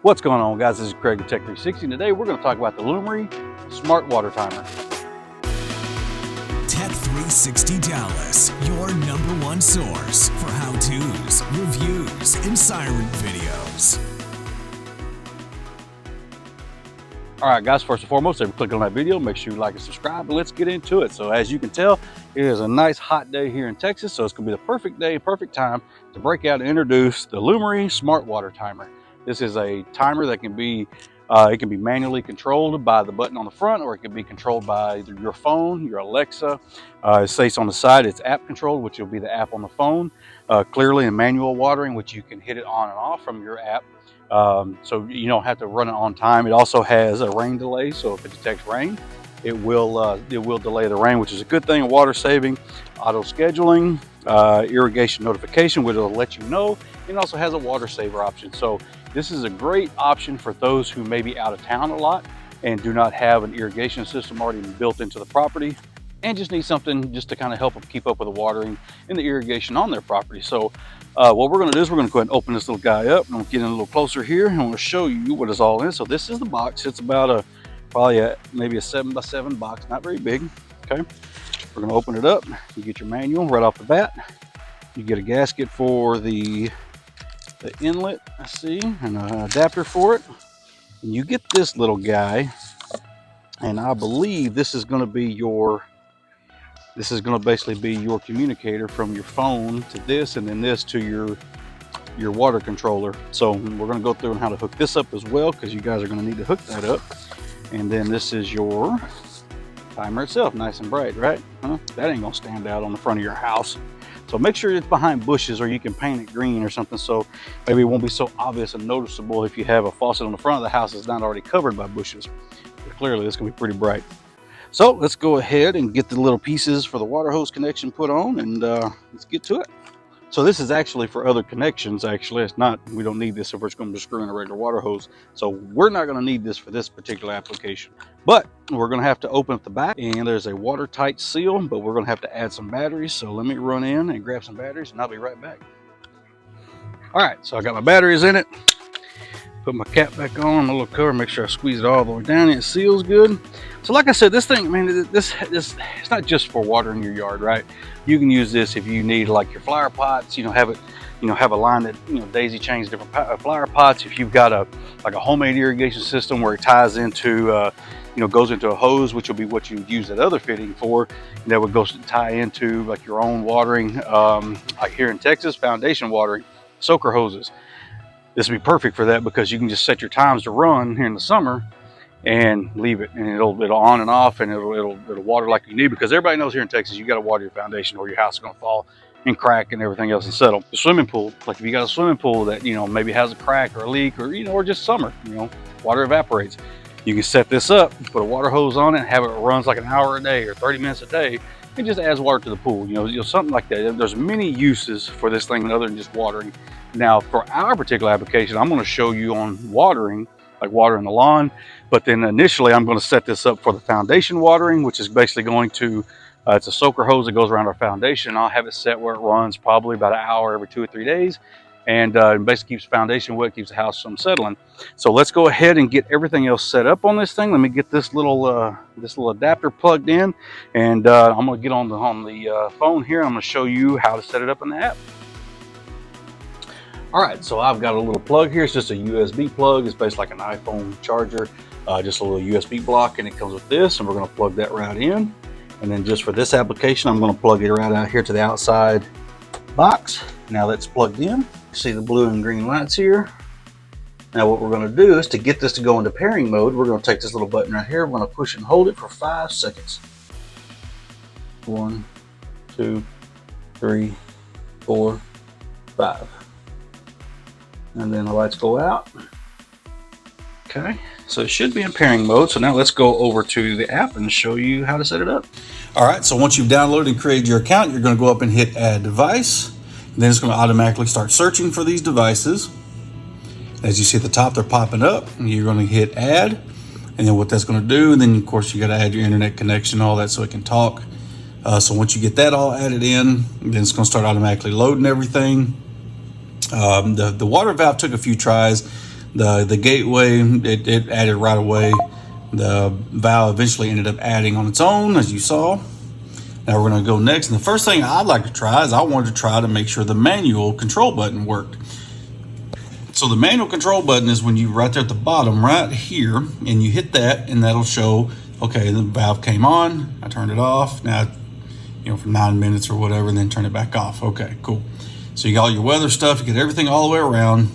What's going on, guys? This is Craig of Tech 360, and today we're going to talk about the Lumary Smart Water Timer. Tech 360 Dallas, your #1 source for how-tos, reviews, and siren videos. All right, guys, first and foremost, if you click on that video, make sure you like and subscribe, and let's get into it. So as you can tell, it is a nice hot day here in Texas, so it's going to be the perfect day, perfect time to break out and introduce the Lumary Smart Water Timer. This is a timer that can be it can be manually controlled by the button on the front, or it can be controlled by either your phone, your Alexa. It states on the side it's app controlled, which will be the app on the phone. Clearly in manual watering, which you can hit it on and off from your app. So you don't have to run it on time. It also has a rain delay, so if it detects rain, it will delay the rain, which is a good thing. Water saving, auto scheduling, irrigation notification, which will let you know. It also has a water saver option. So this is a great option for those who may be out of town a lot and do not have an irrigation system already built into the property, and just need something just to kind of help them keep up with the watering and the irrigation on their property. So what we're going to do is we're going to go ahead and open this little guy up. I'm going to get in a little closer here, and I'm going to show you what is all in. So this is the box. It's about maybe a 7x7 box, not very big. Okay, we're going to open it up. You get your manual right off the bat. You get a gasket for the inlet, I see, and an adapter for it. And you get this little guy, and I believe this is going to be basically be your communicator from your phone to this, and then this to your water controller. So we're going to go through and how to hook this up as well, because you guys are going to need to hook that up. And then this is your timer itself, nice and bright, right? That ain't gonna stand out on the front of your house. So make sure it's behind bushes, or you can paint it green or something, so maybe it won't be so obvious and noticeable if you have a faucet on the front of the house that's not already covered by bushes. But clearly it's gonna be pretty bright. So let's go ahead and get the little pieces for the water hose connection put on, and let's get to it. So this is actually for other connections. Actually, it's not, we don't need this if we're just going to screw in a regular water hose. So we're not going to need this for this particular application. But we're going to have to open up the back, and there's a watertight seal, but we're going to have to add some batteries. So let me run in and grab some batteries, and I'll be right back. All right, so I got my batteries in it. Put my cap back on, my little cover, make sure I squeeze it all the way down, and it seals good. So like I said, this thing, man, this it's not just for watering your yard, right? You can use this if you need, like, your flower pots, have a line that, daisy chains different flower pots. If you've got a homemade irrigation system where it ties into, goes into a hose, which will be what you would use that other fitting for, that would go tie into like your own watering, like here in Texas, foundation watering, soaker hoses. This would be perfect for that, because you can just set your times to run here in the summer and leave it, and it'll on and off, and it'll water like you need, because everybody knows here in Texas you got to water your foundation or your house is going to fall and crack and everything else and settle. The swimming pool, like if you got a swimming pool that maybe has a crack or a leak, or or just summer, water evaporates, you can set this up, put a water hose on it, and have it runs like an hour a day or 30 minutes a day. It just adds water to the pool, something like that. There's many uses for this thing other than just watering. Now, for our particular application, I'm going to show you on watering, like watering the lawn, but then initially I'm going to set this up for the foundation watering, which is basically going to, it's a soaker hose that goes around our foundation. I'll have it set where it runs probably about an hour every 2 or 3 days, and basically keeps the foundation wet, keeps the house from settling. So let's go ahead and get everything else set up on this thing. Let me get this little adapter plugged in, and I'm going to get on the phone here. I'm going to show you how to set it up in the app. All right, so I've got a little plug here. It's just a USB plug. It's basically like an iPhone charger, just a little USB block, and it comes with this, and we're going to plug that right in. And then just for this application, I'm going to plug it right out here to the outside box. Now that's plugged in. See the blue and green lights here. Now what we're going to do is, to get this to go into pairing mode, we're going to take this little button right here. We're going to push and hold it for 5 seconds. 1, 2, 3, 4, 5. And then the lights go out. Okay, so it should be in pairing mode. So now let's go over to the app and show you how to set it up. All right, so once you've downloaded and created your account, you're going to go up and hit Add Device. And then it's going to automatically start searching for these devices. As you see at the top, they're popping up, and you're going to hit Add. And then what that's going to do, and then of course you got to add your internet connection, all that, so it can talk. So once you get that all added in, then it's going to start automatically loading everything. The water valve took a few tries. The gateway, it added right away. The valve eventually ended up adding on its own, as you saw. Now we're going to go next, and the first thing I'd like to try is I wanted to try to make sure the manual control button worked. So the manual control button is when you right there at the bottom right here, and you hit that, and that'll show, okay, the valve came on, I turned it off, now, you know, for 9 minutes or whatever, and then turn it back off. Okay, cool. So you got all your weather stuff, you get everything all the way around.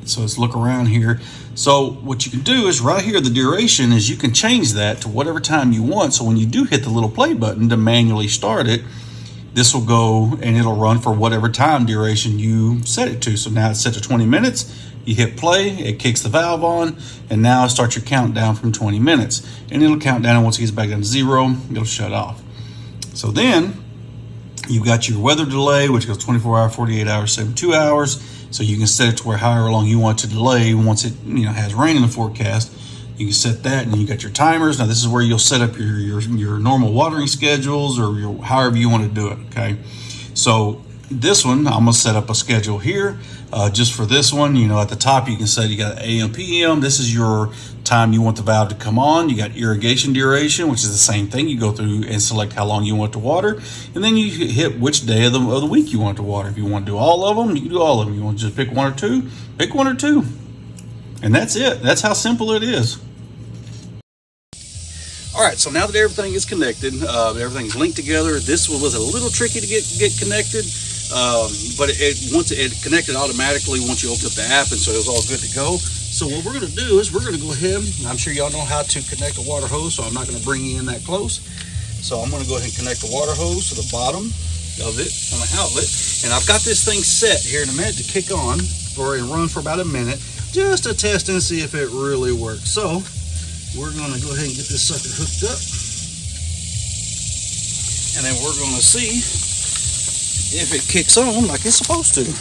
So let's look around here. So what you can do is right here, the duration is you can change that to whatever time you want. So when you do hit the little play button to manually start it, this will go and it'll run for whatever time duration you set it to. So now it's set to 20 minutes. You hit play, it kicks the valve on, and now it starts your countdown from 20 minutes. And it'll count down, and once it gets back down to 0, it'll shut off. So then you've got your weather delay, which goes 24 hours, 48 hours, 72 hours. So you can set it to where however long you want to delay once it has rain in the forecast. You can set that, and then you got your timers. Now this is where you'll set up your normal watering schedules, or however you want to do it. Okay, so this one I'm gonna set up a schedule here just for this one. At the top you can set, you got AM, PM. This is your time you want the valve to come on. You got irrigation duration, which is the same thing. You go through and select how long you want to water, and then you hit which day of the week you want to water. If you want to do all of them, you can do all of them. You want to just pick one or two, pick one or two, and that's it. That's how simple it is. All right, so now that everything is connected, everything's linked together. This was a little tricky to get connected, but once it connected automatically once you opened up the app, and so it was all good to go. So what we're gonna do is we're gonna go ahead, I'm sure y'all know how to connect a water hose, so I'm not gonna bring you in that close. So I'm gonna go ahead and connect the water hose to the bottom of it on the outlet. And I've got this thing set here in a minute to kick on and run for about a minute, just to test and see if it really works. So we're going to go ahead and get this sucker hooked up, and then we're going to see if it kicks on like it's supposed to. Alright,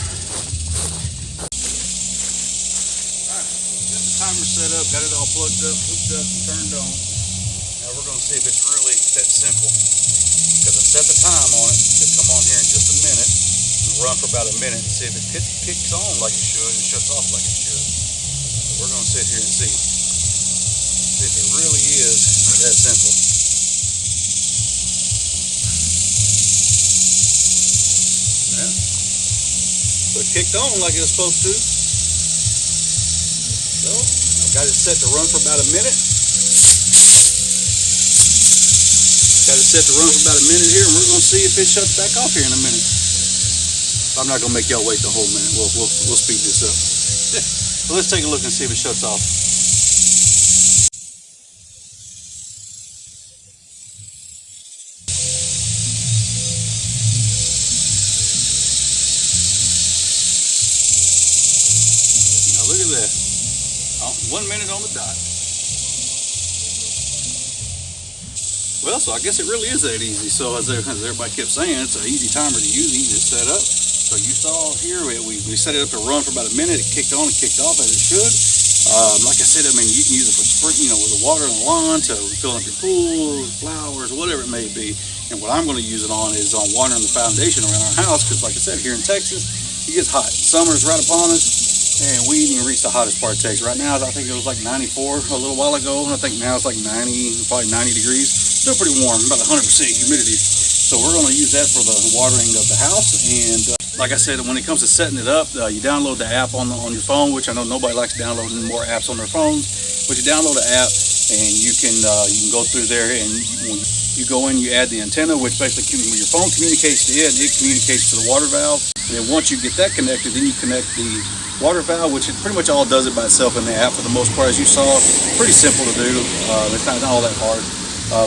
got the timer set up, got it all plugged up, hooked up, and turned on. Now we're going to see if it's really that simple, because I set the time on it to come on here in just a minute and run for about a minute and see if it kicks on like it should and shuts off like it should. So we're going to sit here and see if it really is that simple. Yeah. So it kicked on like it was supposed to. So I've got it set to run for about a minute. Got it set to run for about a minute here, and we're going to see if it shuts back off here in a minute. I'm not going to make y'all wait the whole minute. We'll speed this up. So let's take a look and see if it shuts off. Look at that. 1 minute on the dot. Well, so I guess it really is that easy. So as everybody kept saying, it's an easy timer to use, easy to set up. So you saw here, we set it up to run for about a minute. It kicked on and kicked off as it should. Like I said, I mean, you can use it for spring, with the water in the lawn, to fill up your pools, flowers, whatever it may be. And what I'm going to use it on is on watering the foundation around our house, because like I said, here in Texas, it gets hot. Summer's right upon us. And we didn't reach the hottest part of Texas. Right now, I think it was like 94 a little while ago. And I think now it's like 90, probably 90 degrees. Still pretty warm, about 100% humidity. So we're going to use that for the watering of the house. And like I said, when it comes to setting it up, you download the app on your phone, which I know nobody likes downloading more apps on their phones. But you download the app, and you can go through there, and when you go in, you add the antenna, which basically when your phone communicates to it, and it communicates to the water valve. And then once you get that connected, then you connect the water valve, which it pretty much all does it by itself in the app for the most part. As you saw, pretty simple to do. It's not all that hard.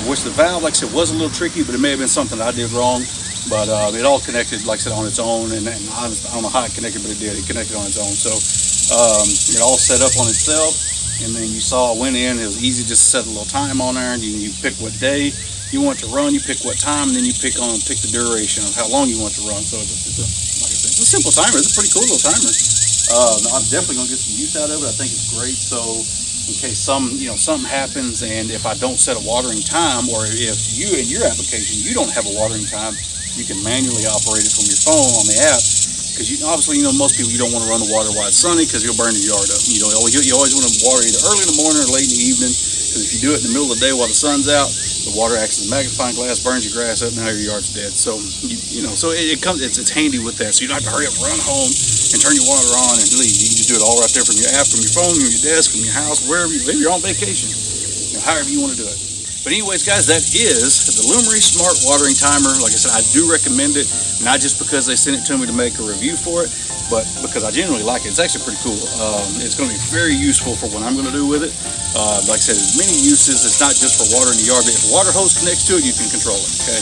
Which the valve, like I said, was a little tricky, but it may have been something I did wrong. But it all connected, like I said, on its own. And I don't know how it connected, but it did. It connected on its own. So it all set up on itself. And then you saw I went in. It was easy just to set a little time on there. And you pick what day you want to run. You pick what time, and then you pick the duration of how long you want to run. So it's a simple timer. It's a pretty cool little timer. I'm definitely going to get some use out of it. I think it's great. So in case something happens, and if I don't set a watering time, or if you in your application you don't have a watering time, you can manually operate it from your phone on the app, because obviously most people, you don't want to run the water while it's sunny because you'll burn your yard up. You always want to water either early in the morning or late in the evening, because if you do it in the middle of the day while the sun's out, the water acts as a magnifying glass, burns your grass up, now your yard's dead. So so it's handy with that. So you don't have to hurry up, run home, and turn your water on and leave. You can just do it all right there from your app, from your phone, from your desk, from your house, wherever you live. You're on vacation, however you want to do it. But anyways, guys, that is the Lumary Smart watering timer. Like I said, I do recommend it, not just because they sent it to me to make a review for it, but because I genuinely like it. It's actually pretty cool. It's going to be very useful for what I'm going to do with it. Like I said, there's many uses. It's not just for watering the yard, but if a water hose connects to it, you can control it, okay?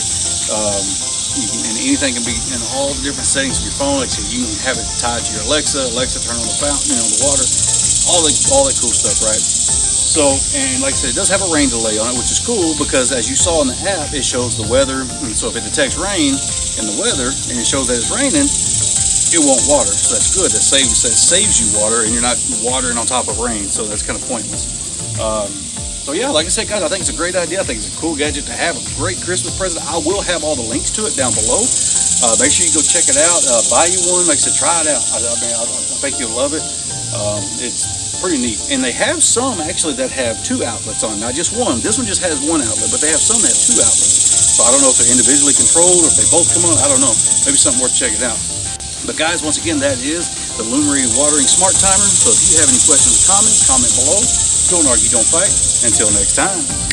And anything can be in all the different settings of your phone. Like I said, you can have it tied to your Alexa. Alexa, turn on the fountain, the water, all that cool stuff, right? So, and like I said, it does have a rain delay on it, which is cool because as you saw in the app, it shows the weather. And so if it detects rain in the weather and it shows that it's raining, it won't water. So that's good. That saves you water, and you're not watering on top of rain. So that's kind of pointless. So yeah, like I said, guys, I think it's a great idea. I think it's a cool gadget to have, a great Christmas present. I will have all the links to it down below. Make sure you go check it out. Buy you one. Like I said, try it out. I think you'll love it. It's pretty neat. And they have some actually that have 2 outlets on, not just one. This one just has 1 outlet, but they have some that have 2 outlets. So I don't know if they're individually controlled or if they both come on. I don't know. Maybe something worth checking out. But guys, once again, that is the Lumary watering smart timer. So if you have any questions or comments, comment below. Don't argue, don't fight. Until next time.